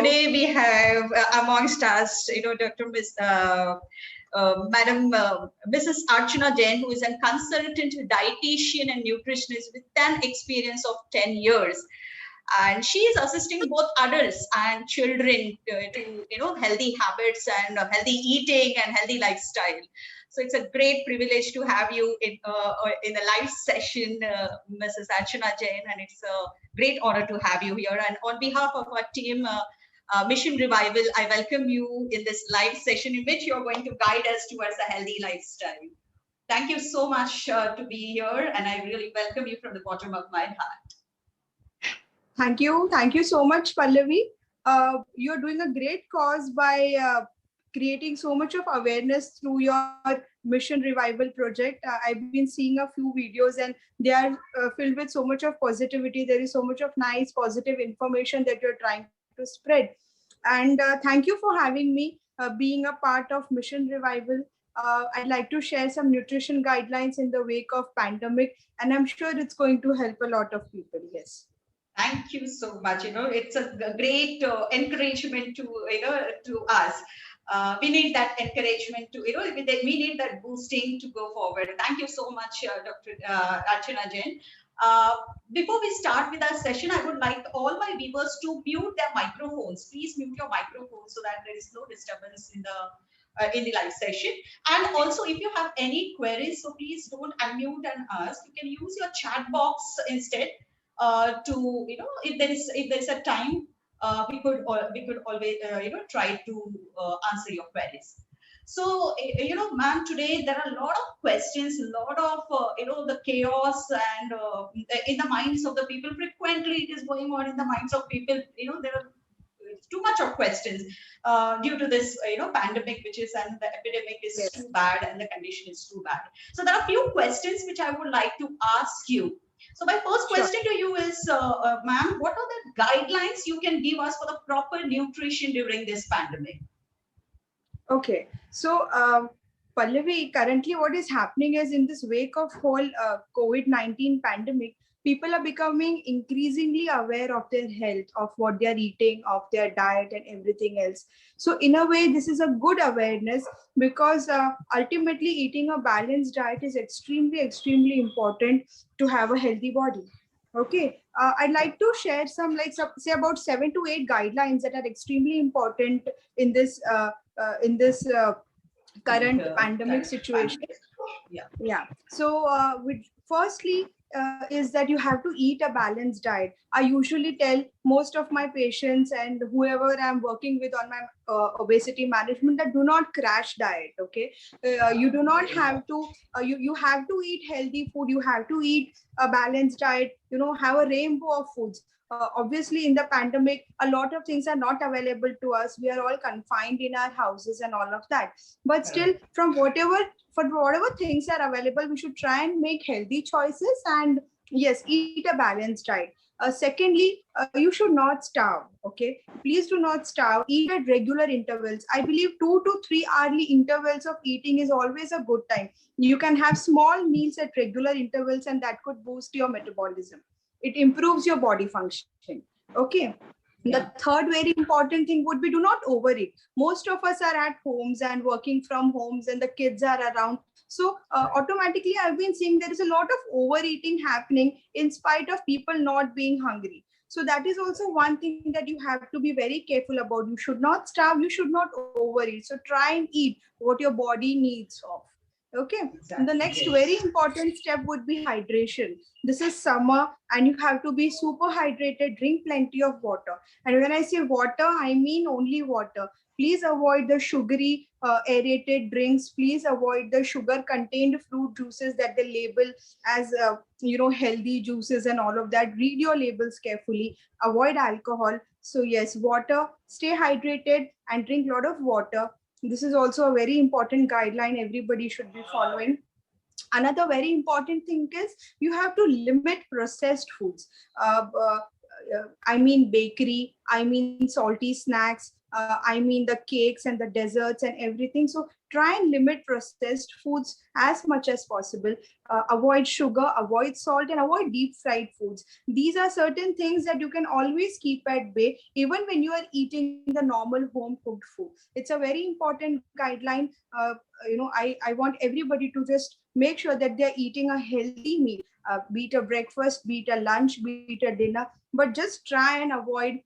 today we have amongst us, Dr. Madam Mrs. Archana Jain, who is a consultant dietitian and nutritionist with an experience of 10 years. And she is assisting both adults and children to healthy habits and healthy eating and healthy lifestyle. So it's a great privilege to have you in a live session, Mrs. Archana Jain, and it's a great honor to have you here. And on behalf of our team, Mission Revival, I welcome you in this live session in which you're going to guide us towards a healthy lifestyle. Thank you so much to be here, and I really welcome you from the bottom of my heart. Thank you. Thank you so much, Pallavi. You're doing a great cause by creating so much of awareness through your Mission Revival project. I've been seeing a few videos and they are filled with so much of positivity. There is so much of nice positive information that you're trying to spread. And thank you for having me being a part of Mission Revival. I'd like to share some nutrition guidelines in the wake of pandemic, and I'm sure it's going to help a lot of people. Yes. Thank you so much. It's a great encouragement to us. We need that encouragement to, we need that boosting to go forward. Thank you so much, Dr. Archana Jain. Before we start with our session, I would like all my viewers to mute their microphones. Please mute your microphones so that there is no disturbance in the live session. And also, if you have any queries, so please don't unmute and ask. You can use your chat box instead. To if there is a time, we could always try to answer your queries. So ma'am, today there are a lot of questions, a lot of the chaos and in the minds of the people. Frequently, it is going on in the minds of people. There are too much of questions due to this pandemic, which is, and the epidemic is too bad and the condition is too bad. So there are a few questions which I would like to ask you. So my first question to you is, ma'am, what are the guidelines you can give us for the proper nutrition during this pandemic? Okay, so Pallavi, currently what is happening is in this wake of whole COVID-19 pandemic, people are becoming increasingly aware of their health, of what they are eating, of their diet and everything else. So in a way, this is a good awareness because ultimately eating a balanced diet is extremely, extremely important to have a healthy body. Okay, I'd like to share some, say about 7 to 8 guidelines that are extremely important in this current pandemic situation. Yeah. So firstly is that you have to eat a balanced diet. I usually tell most of my patients and whoever I'm working with on my obesity management that do not crash diet. Okay, you do not have to. You have to eat healthy food. You have to eat a balanced diet. Have a rainbow of foods. Obviously, in the pandemic, a lot of things are not available to us. We are all confined in our houses and all of that. But still, for whatever things are available, we should try and make healthy choices and yes, eat a balanced diet. Secondly, you should not starve. Okay, please do not starve. Eat at regular intervals. I believe 2 to 3 hourly intervals of eating is always a good time. You can have small meals at regular intervals, and that could boost your metabolism. It improves your body function. Okay. The third very important thing would be do not overeat. Most of us are at homes and working from homes and the kids are around. So automatically I've been seeing there is a lot of overeating happening in spite of people not being hungry. So that is also one thing that you have to be very careful about. You should not starve, you should not overeat. So try and eat what your body needs of. Okay. Exactly. The next very important step would be hydration. This is summer and you have to be super hydrated, drink plenty of water. And when I say water, I mean only water. Please avoid the sugary aerated drinks. Please avoid the sugar contained fruit juices that they label as healthy juices and all of that. Read your labels carefully. Avoid alcohol. So yes, water, stay hydrated and drink a lot of water. This is also a very important guideline everybody should be following. Another very important thing is you have to limit processed foods. I mean bakery, I mean salty snacks, I mean the cakes and the desserts and everything. So try and limit processed foods as much as possible. Avoid sugar, avoid salt, and avoid deep fried foods. These are certain things that you can always keep at bay, even when you are eating the normal home cooked food. It's a very important guideline. I want everybody to just make sure that they're eating a healthy meal, be it a breakfast, be it a lunch, be it a dinner, but just try and avoid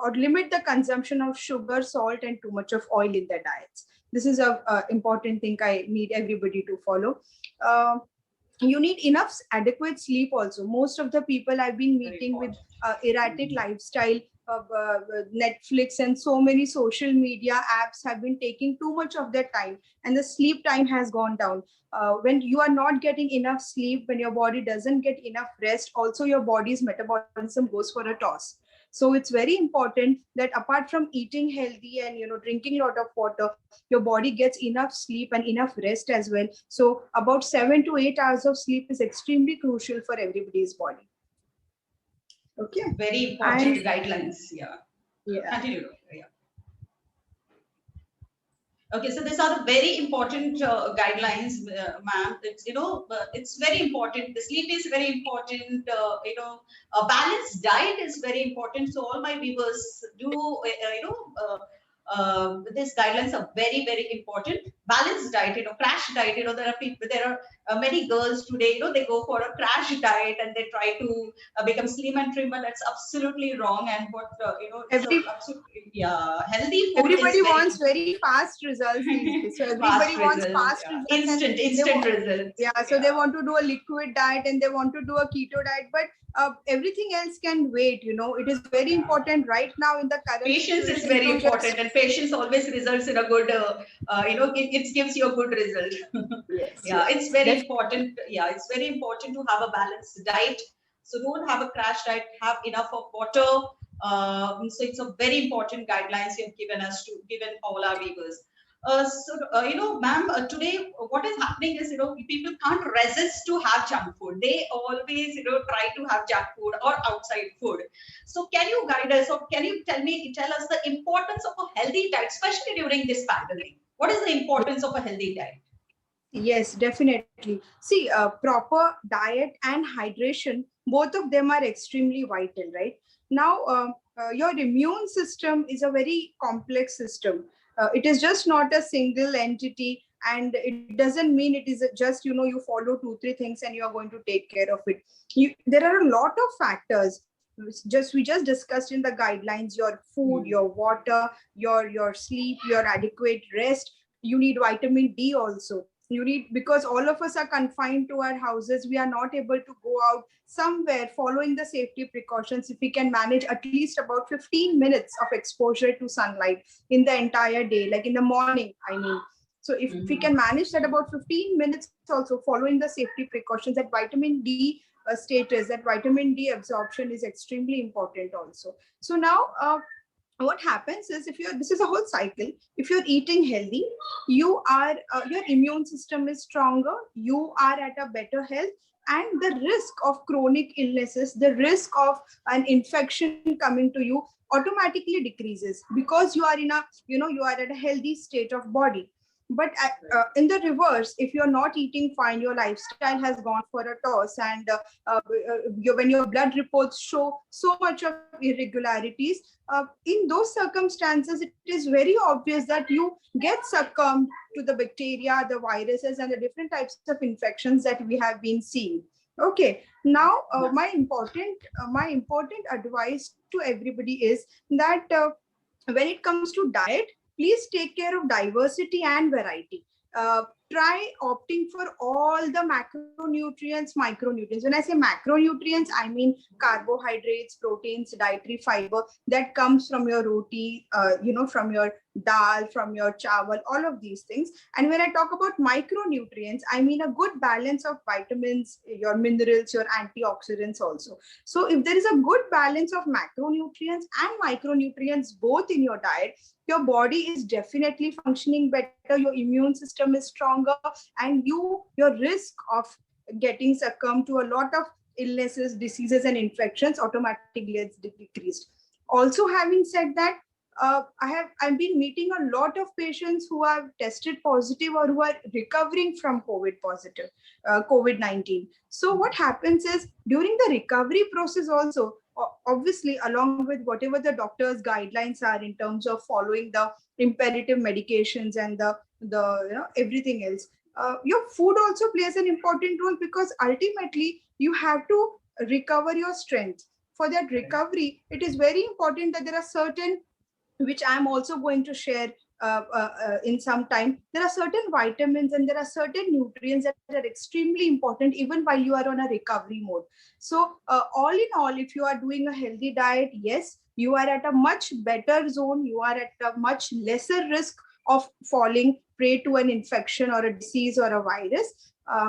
or limit the consumption of sugar, salt, and too much of oil in their diets. This is a important thing I need everybody to follow. You need enough adequate sleep also. Most of the people I've been meeting with erratic lifestyle, Netflix and so many social media apps have been taking too much of their time, and the sleep time has gone down. When you are not getting enough sleep, when your body doesn't get enough rest, also your body's metabolism goes for a toss. So it's very important that apart from eating healthy and drinking a lot of water, your body gets enough sleep and enough rest as well. So about 7 to 8 hours of sleep is extremely crucial for everybody's body. Okay. Very important guidelines. Yeah. Continue. Yeah. Okay, so these are the very important guidelines, ma'am. It's very important. The sleep is very important. A balanced diet is very important. So all my viewers do, these guidelines are very, very important. Balanced diet, crash diet. There are many girls today. They go for a crash diet and they try to become slim and trim, but that's absolutely wrong. And what healthy food. Everybody wants very fast results these days. So everybody wants fast results. Instant results. So they want to do a liquid diet and they want to do a keto diet, but everything else can wait. It is very important right now in the current patience is very important, and patience always results in a good it gives you a good result. It's very important. It's very important to have a balanced diet. So don't have a crash diet, have enough of water. So it's a very important guidelines you have given all our viewers. Ma'am, today what is happening is, people can't resist to have junk food. They always, try to have junk food or outside food. So can you guide us, or can you tell us the importance of a healthy diet, especially during this pandemic? What is the importance of a healthy diet? Yes, definitely. See, proper diet and hydration, both of them are extremely vital, right? Now, your immune system is a very complex system. It is just not a single entity, and it doesn't mean it is just, you follow 2-3 things and you are going to take care of it. There are a lot of factors. We just discussed in the guidelines: your food, your water, your sleep, your adequate rest. You need vitamin D also. Because all of us are confined to our houses, we are not able to go out somewhere. Following the safety precautions, if we can manage at least about 15 minutes of exposure to sunlight in the entire day, like in the morning, I mean. So if we can manage that about 15 minutes, also following the safety precautions, that vitamin D status, that vitamin D absorption is extremely important also. So now, what happens is, this is a whole cycle. If you're eating healthy, your immune system is stronger, you are at a better health, and the risk of chronic illnesses, the risk of an infection coming to you automatically decreases, because you are you are at a healthy state of body. But in the reverse, if you're not eating fine, your lifestyle has gone for a toss, and when your blood reports show so much of irregularities, in those circumstances, it is very obvious that you get succumbed to the bacteria, the viruses, and the different types of infections that we have been seeing. Okay, now my important advice to everybody is that when it comes to diet, please take care of diversity and variety. Try opting for all the macronutrients, micronutrients. When I say macronutrients, I mean carbohydrates, proteins, dietary fiber that comes from your roti, from your dal, from your chawal, all of these things. And when I talk about micronutrients, I mean a good balance of vitamins, your minerals, your antioxidants also. So if there is a good balance of macronutrients and micronutrients both in your diet, your body is definitely functioning better, your immune system is stronger, and your risk of getting succumbed to a lot of illnesses, diseases, and infections automatically gets decreased. Also, having said that, I've been meeting a lot of patients who have tested positive or who are recovering from COVID-19. So what happens is during the recovery process also, obviously along with whatever the doctor's guidelines are in terms of following the imperative medications and the everything else, your food also plays an important role, because ultimately you have to recover your strength. For that recovery, it is very important that there are certain, which I'm also going to share in some time. There are certain vitamins and there are certain nutrients that are extremely important even while you are on a recovery mode. So all in all, if you are doing a healthy diet, yes, you are at a much better zone. You are at a much lesser risk of falling prey to an infection or a disease or a virus.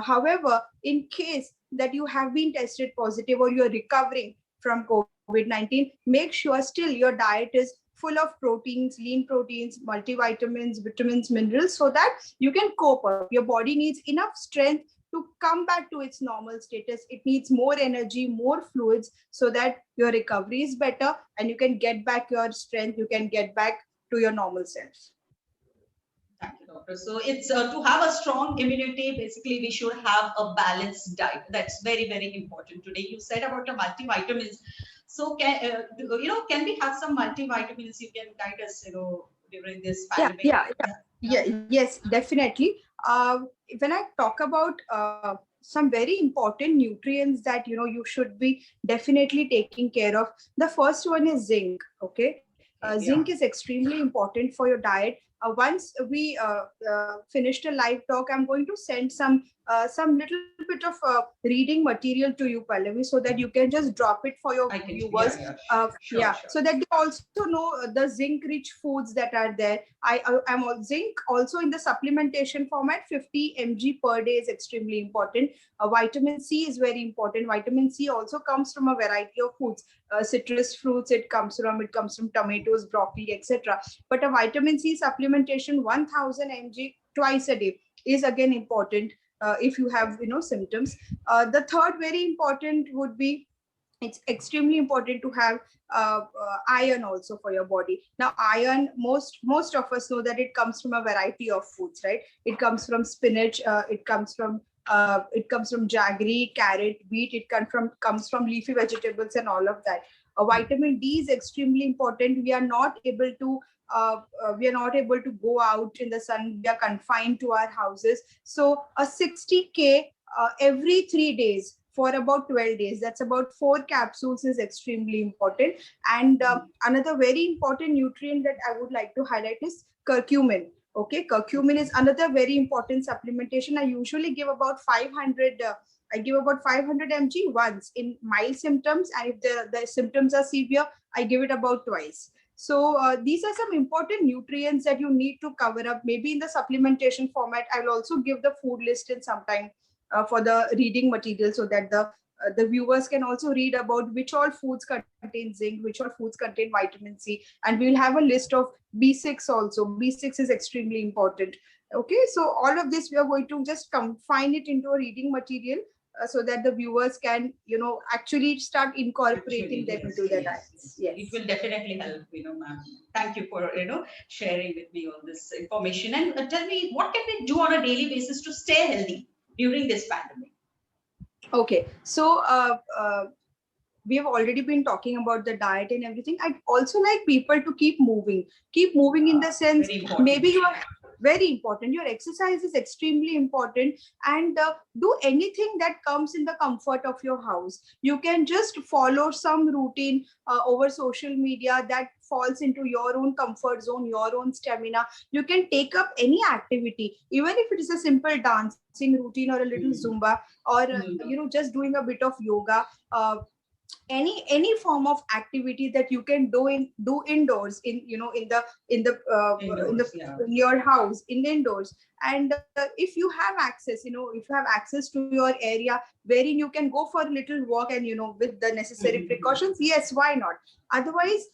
However, in case that you have been tested positive or you're recovering from COVID-19, make sure still your diet is full of proteins, lean proteins, multivitamins, vitamins, minerals, so that you can cope up. Your body needs enough strength to come back to its normal status. It needs more energy, more fluids, so that your recovery is better and you can get back your strength, you can get back to your normal self. Thank you, doctor. So it's to have a strong immunity, basically we should have a balanced diet. That's very, very important today. You said about the multivitamins. So can we have some multivitamins? You can guide us, during this pandemic. Yes, definitely. When I talk about some very important nutrients that you should be definitely taking care of, the first one is zinc. Okay, zinc is extremely important for your diet. Once we finished a live talk, I'm going to send some little bit of reading material to you, Pallavi, so that you can just drop it for your viewers. Sure. So that they also know the zinc-rich foods that are there. I'm on zinc also in the supplementation format. 50 mg per day is extremely important. Vitamin C is very important. Vitamin C also comes from a variety of foods. Citrus fruits, it comes from tomatoes, broccoli, etc. But a vitamin C supplementation 1000 mg twice a day is again important if you have symptoms. The third very important would be, it's extremely important to have iron also for your body. Now iron, most of us know that it comes from a variety of foods, right? It comes from spinach, it comes from jaggery, carrot, beet. It comes from leafy vegetables and all of that. Vitamin D is extremely important. We are not able to go out in the sun. We are confined to our houses. So a 60K every 3 days for about 12 days, that's about 4 capsules, is extremely important. And another very important nutrient that I would like to highlight is curcumin. Okay, curcumin is another very important supplementation. I usually give about 500 mg once in mild symptoms, and if the symptoms are severe, I give it about twice. So these are some important nutrients that you need to cover up. Maybe in the supplementation format, I will also give the food list in some time for the reading material, so that the viewers can also read about which all foods contain zinc, which all foods contain vitamin C, and we'll have a list of B6 also. B6 is extremely important. Okay, so all of this we are going to just confine it into a reading material so that the viewers can, actually start incorporating them into their diets. Yes. It will definitely help, ma'am. Thank you for, sharing with me all this information. And tell me, what can we do on a daily basis to stay healthy during this pandemic? Okay, so we have already been talking about the diet and everything. I'd also like people to keep moving in the sense, maybe you are very important. Your exercise is extremely important, and do anything that comes in the comfort of your house. You can just follow some routine over social media that falls into your own comfort zone, your own stamina. You can take up any activity, even if it is a simple dancing routine or a little Zumba, or just doing a bit of yoga. Any form of activity that you can do indoors in your house, in indoors. And if you have access, if you have access to your area wherein you can go for a little walk and with the necessary precautions, yes, why not? Otherwise,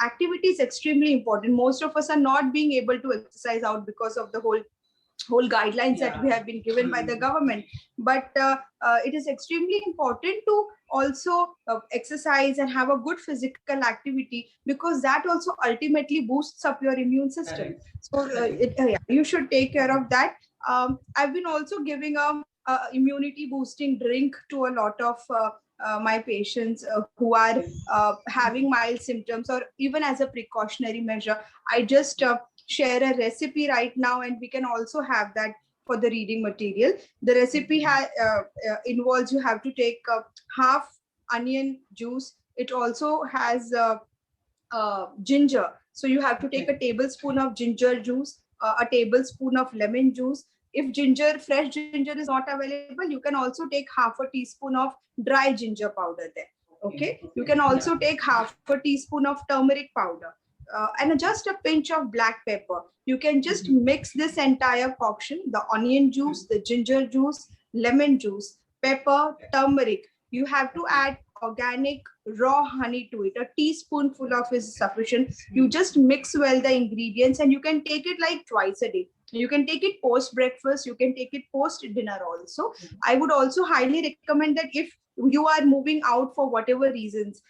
activity is extremely important. Most of us are not being able to exercise out because of the whole whole guidelines that we have been given by the government. But it is extremely important to also exercise and have a good physical activity, because that also ultimately boosts up your immune system. So you should take care of that. I've been also giving a immunity boosting drink to a lot of my patients who are having mild symptoms, or even as a precautionary measure. I just share a recipe right now, and we can also have that for the reading material. The recipe involves, you have to take half onion juice. It also has ginger. So you have to take a tablespoon of ginger juice, a tablespoon of lemon juice. If fresh ginger is not available, you can also take half a teaspoon of dry ginger powder there. Okay. You can also take half a teaspoon of turmeric powder. And just a pinch of black pepper. You can just mix this entire concoction, the onion juice, the ginger juice, lemon juice, pepper, turmeric. You have to add organic raw honey to it. A teaspoonful of is sufficient. You just mix well the ingredients, and you can take it like twice a day. You can take it post breakfast, you can take it post dinner also. I would also highly recommend that if you are moving out for whatever reasons,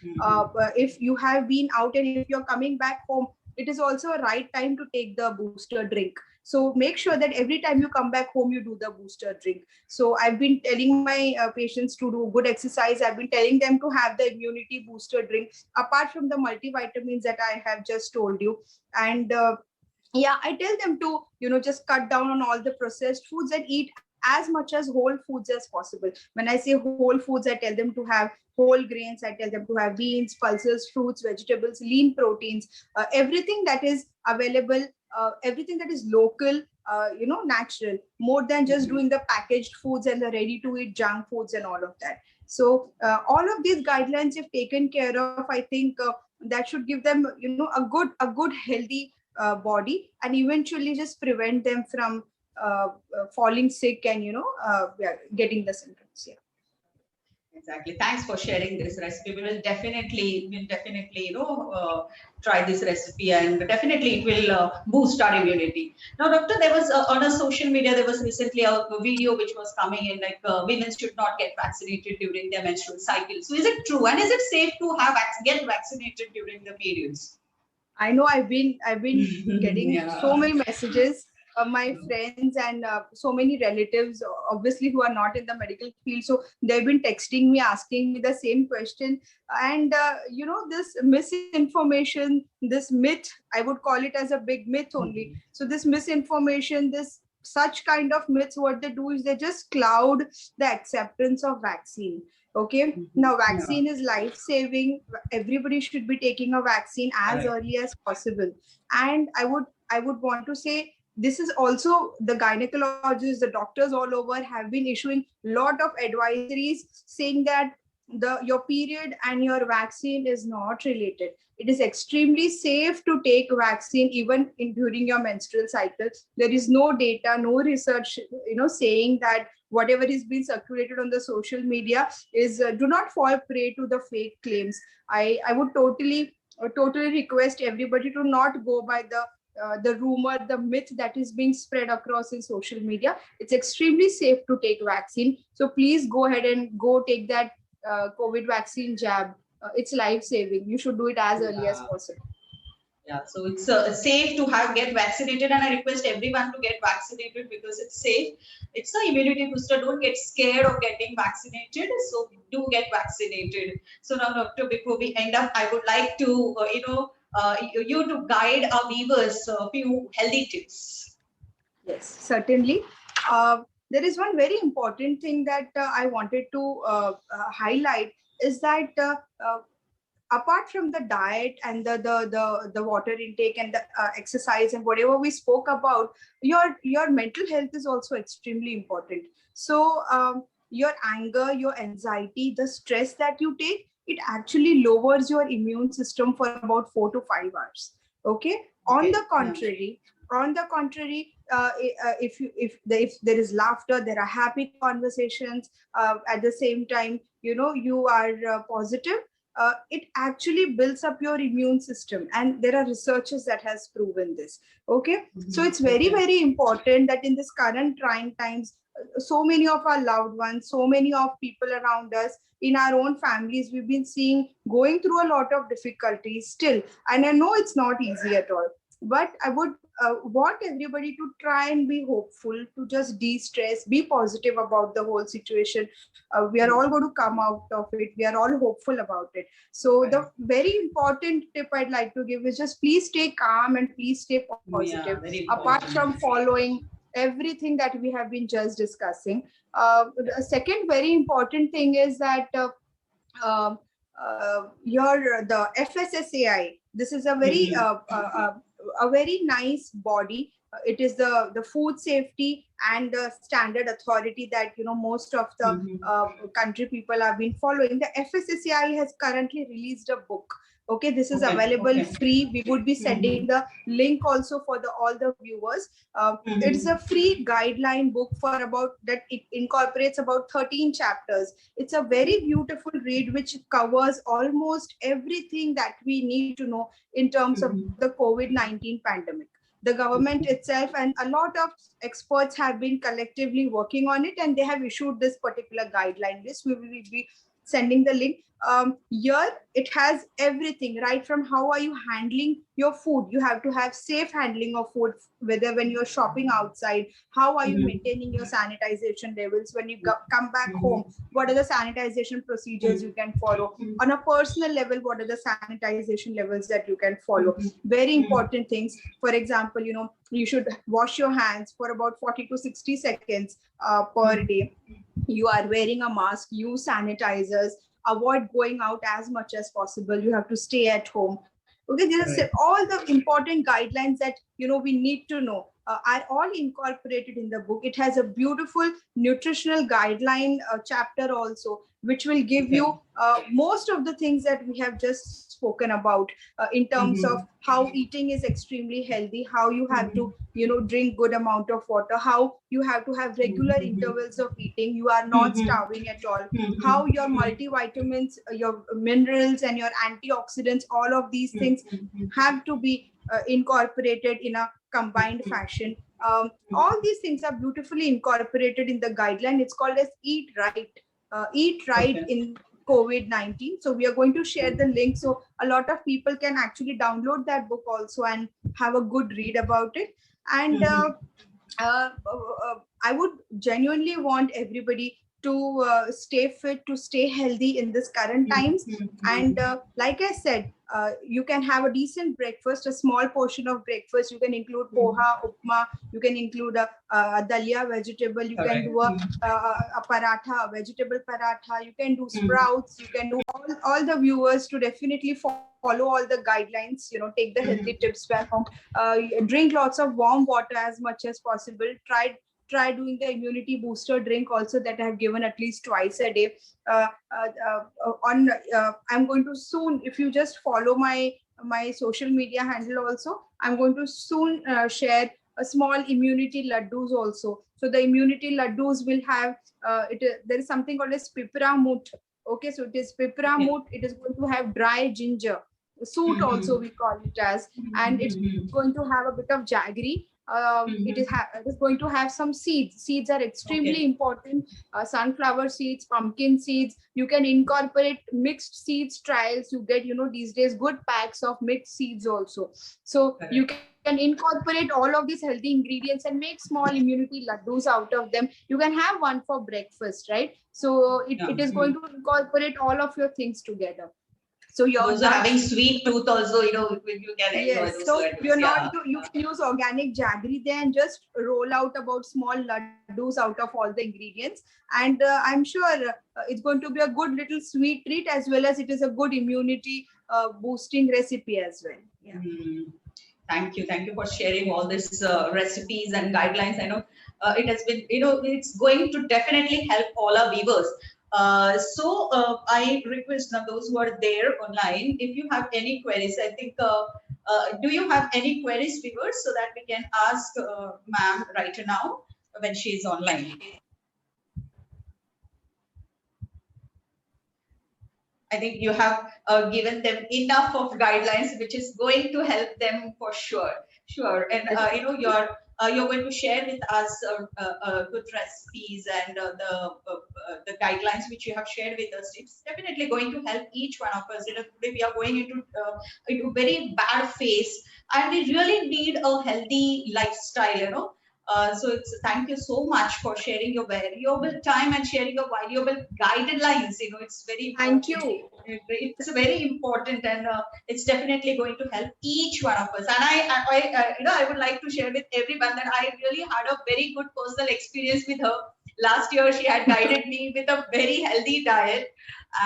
if you have been out and if you're coming back home, it is also a right time to take the booster drink. So make sure that every time you come back home, you do the booster drink. So I've been telling my patients to do good exercise. I've been telling them to have the immunity booster drink, apart from the multivitamins that I have just told you. And yeah, I tell them to, just cut down on all the processed foods and eat as much as whole foods as possible. When I say whole foods, I tell them to have whole grains. I tell them to have beans, pulses, fruits, vegetables, lean proteins, everything that is available, everything that is local, natural, more than just doing the packaged foods and the ready to eat junk foods and all of that. So all of these guidelines, if taken care of, I think that should give them, a good healthy body, and eventually just prevent them from falling sick and getting the symptoms. Yeah. Exactly. Thanks for sharing this recipe. We will definitely, try this recipe, and definitely it will boost our immunity. Now, doctor, there was on a social media, there was recently a video which was coming in, like women should not get vaccinated during their menstrual cycle. So is it true? And is it safe to get vaccinated during the periods? I know I've been getting so many messages. My friends and so many relatives, obviously, who are not in the medical field, so they've been texting me, asking me the same question. And this misinformation, this myth, I would call it as a big myth only. So this misinformation, this such kind of myths, what they do is they just cloud the acceptance of vaccine. Okay. Now vaccine is life-saving. Everybody should be taking a vaccine as early as possible. And I would want to say, this is also the gynecologists, the doctors all over have been issuing a lot of advisories saying that your period and your vaccine is not related. It is extremely safe to take vaccine even during your menstrual cycle. There is no data, no research, saying that whatever is being circulated on the social media is do not fall prey to the fake claims. I would totally request everybody to not go by the rumor, the myth that is being spread across in social media. It's extremely safe to take vaccine. So please go ahead and go take that COVID vaccine jab. It's life-saving. You should do it as early as possible. Yeah, so it's safe to get vaccinated, and I request everyone to get vaccinated because it's safe. It's an immunity booster. Don't get scared of getting vaccinated. So do get vaccinated. So now, doctor, before we end up, I would like to, you to guide our viewers a few healthy tips. Yes, certainly. There is one very important thing that I wanted to highlight is that apart from the diet and the water intake and the exercise and whatever we spoke about, your mental health is also extremely important. So your anger, your anxiety, the stress that you take, it actually lowers your immune system for about 4 to 5 hours. Okay. On the contrary, if there is laughter, there are happy conversations, at the same time, you are positive, it actually builds up your immune system, and there are researchers that has proven this. Okay, so it's very, very important that in this current trying times, so many of our loved ones, so many of people around us, in our own families, we've been seeing going through a lot of difficulties still, and I know it's not easy at all, but I would want everybody to try and be hopeful, to just de-stress, be positive about the whole situation. We are all going to come out of it. We are all hopeful about it. So the very important tip I'd like to give is just please stay calm and please stay positive. Apart from following everything that we have been just discussing, the second very important thing is that the FSSAI. This is a very nice body. It is the food safety and the standard authority that most of the country people have been following. The FSSAI has currently released a book. Okay, this is available free. We would be sending the link also for all the viewers. It's a free guideline book for about that. It incorporates about 13 chapters. It's a very beautiful read which covers almost everything that we need to know in terms of the COVID-19 pandemic. The government itself and a lot of experts have been collectively working on it, and they have issued this particular guideline list. We will be sending the link. Here it has everything, right from how are you handling your food. You have to have safe handling of food, whether when you're shopping outside, how are you maintaining your sanitization levels when you come back home, what are the sanitization procedures you can follow on a personal level, what are the sanitization levels that you can follow. Very important things. For example, you should wash your hands for about 40 to 60 seconds per day. You are wearing a mask, use sanitizers, avoid going out as much as possible. You have to stay at home. Okay, these are all the important guidelines that we need to know are all incorporated in the book. It has a beautiful nutritional guideline chapter also, which will give you most of the things that we have just spoken about in terms of how eating is extremely healthy, how you have to drink good amount of water, how you have to have regular intervals of eating, you are not starving at all, how your multivitamins, your minerals and your antioxidants, all of these things have to be incorporated in a combined fashion. All these things are beautifully incorporated in the guideline. It's called as Eat Right in COVID-19. So we are going to share the link so a lot of people can actually download that book also and have a good read about it. And I would genuinely want everybody to stay fit, to stay healthy in this current times. And like I said, you can have a decent breakfast, a small portion of breakfast. You can include poha, upma, you can include a dalia vegetable, you can do a paratha, a vegetable paratha, you can do sprouts, you can do all the viewers to definitely follow all the guidelines, take the healthy tips back home, drink lots of warm water as much as possible, try doing the immunity booster drink also that I have given at least twice a day. I'm going to soon, if you just follow my social media handle also, I'm going to soon share a small immunity laddus also. So the immunity laddus will have there is something called as pipra moot. Okay, so it is pipra moot. It is going to have dry ginger, soot also we call it as, and it's going to have a bit of jaggery. It is going to have some seeds. Seeds are extremely important. Sunflower seeds, pumpkin seeds. You can incorporate mixed seeds trials. You get these days good packs of mixed seeds also. So you can incorporate all of these healthy ingredients and make small immunity laddus out of them. You can have one for breakfast, right? So it is going to incorporate all of your things together. So you're also having sweet tooth also, you can enjoy those. So you can use organic jaggery there and just roll out about small laddus out of all the ingredients. And I'm sure it's going to be a good little sweet treat, as well as it is a good immunity boosting recipe as well. Yeah. Thank you for sharing all these recipes and guidelines. I know it has been, it's going to definitely help all our viewers. So I request now those who are there online, if you have any queries, I think, do you have any queries, viewers, so that we can ask ma'am right now when she is online? I think you have given them enough of guidelines, which is going to help them for sure. Sure, and you're going to share with us good recipes and the guidelines which you have shared with us. It's definitely going to help each one of us. Today we are going into very bad phase, and we really need a healthy lifestyle. So it's thank you so much for sharing your valuable time and sharing your valuable guidelines. It's very important. Thank you. It's very important, and it's definitely going to help each one of us. And I would like to share with everyone that I really had a very good personal experience with her. Last year, she had guided me with a very healthy diet,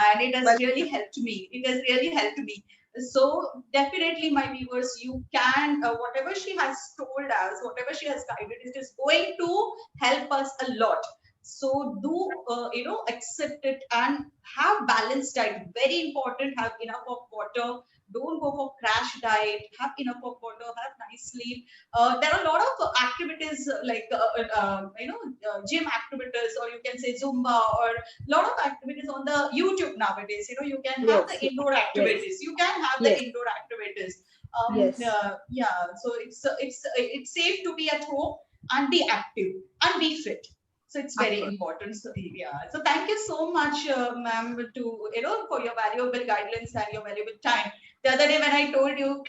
and it has really helped me. It has really helped me. So definitely, my viewers, you can whatever she has told us, whatever she has guided, it is going to help us a lot. So do accept it and have balanced diet. Very important. Have enough of water. Don't go for crash diet. Have enough of water. Have nice sleep. There are a lot of activities gym activities, or you can say Zumba, or a lot of activities on the YouTube nowadays. You can have the indoor activities. You can have the indoor activities. So it's safe to be at home and be active and be fit. So it's very important. So so thank you so much, ma'am, for your valuable guidelines and your valuable time. The other day when I told you,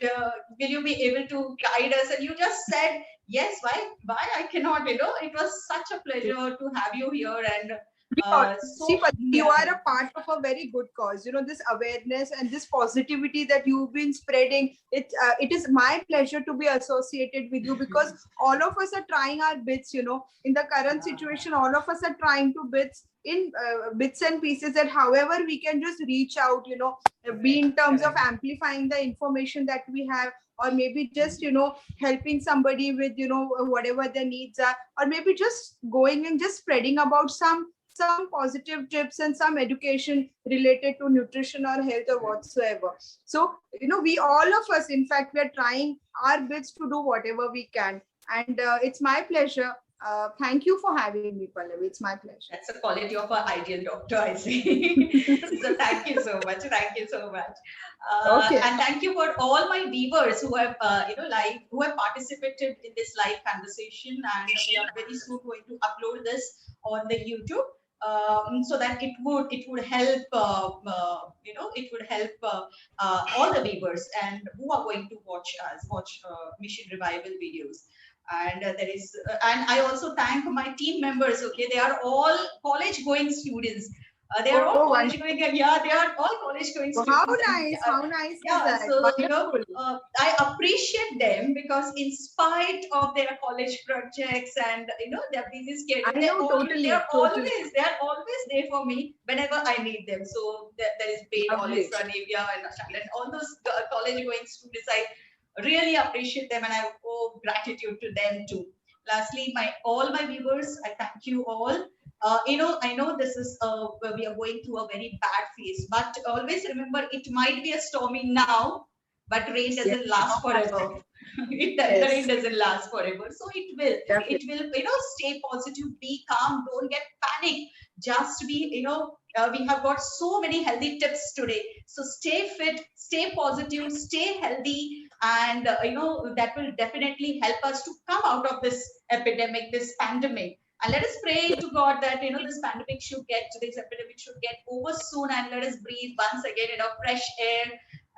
will you be able to guide us, and you just said yes. Why I cannot? It was such a pleasure to have you here, and you are a part of a very good cause. This awareness and this positivity that you've been spreading. It is my pleasure to be associated with you, because all of us are trying our bits. In the current situation, all of us are trying to bits and pieces, that however we can just reach out. Be in terms of amplifying the information that we have, or maybe just helping somebody with whatever their needs are, or maybe just going and just spreading about some positive tips and some education related to nutrition or health or whatsoever. So we all of us, in fact, we are trying our bits to do whatever we can, and it's my pleasure. Thank you for having me, Pallavi. It's my pleasure. That's the quality of an ideal doctor, I see. So thank you so much. Thank you so much. And thank you for all my viewers who have, who have participated in this live conversation. And we are very soon going to upload this on the YouTube. So that it would help it would help all the viewers and who are going to watch Mission Revival videos. And and I also thank my team members. Okay, they are all college going students. They are all college going. Yeah, they are all college going students. How nice! How nice! Yeah, so I appreciate them, because in spite of their college projects and their busy schedule, they are always there for me whenever I need them. So there is Babe, Olive, Pranavya, and all those college going students. I really appreciate them, and I owe gratitude to them too. Lastly, all my viewers, I thank you all. I know this is we are going through a very bad phase, but always remember, it might be a stormy now, but rain doesn't last forever. The rain doesn't last forever, so it will. Stay positive, be calm, don't get panic. Just be, we have got so many healthy tips today. So stay fit, stay positive, stay healthy, and that will definitely help us to come out of this epidemic, this pandemic. And let us pray to God that this epidemic should get over soon, and let us breathe once again fresh air,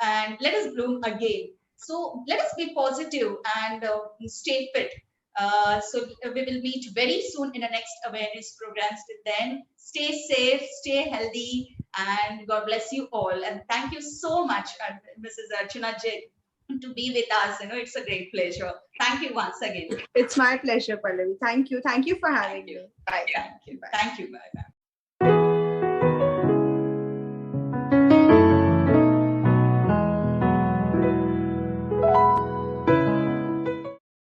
and let us bloom again. So let us be positive and stay fit. So we will meet very soon in the next awareness programs. Till then, stay safe, stay healthy, and God bless you all. And thank you so much, Mrs. Archana J, to be with us. It's a great pleasure. Thank you once again. It's my pleasure, Pallavi. Thank you. Thank you for having me. Bye. Thank you. Bye. Thank you. Bye.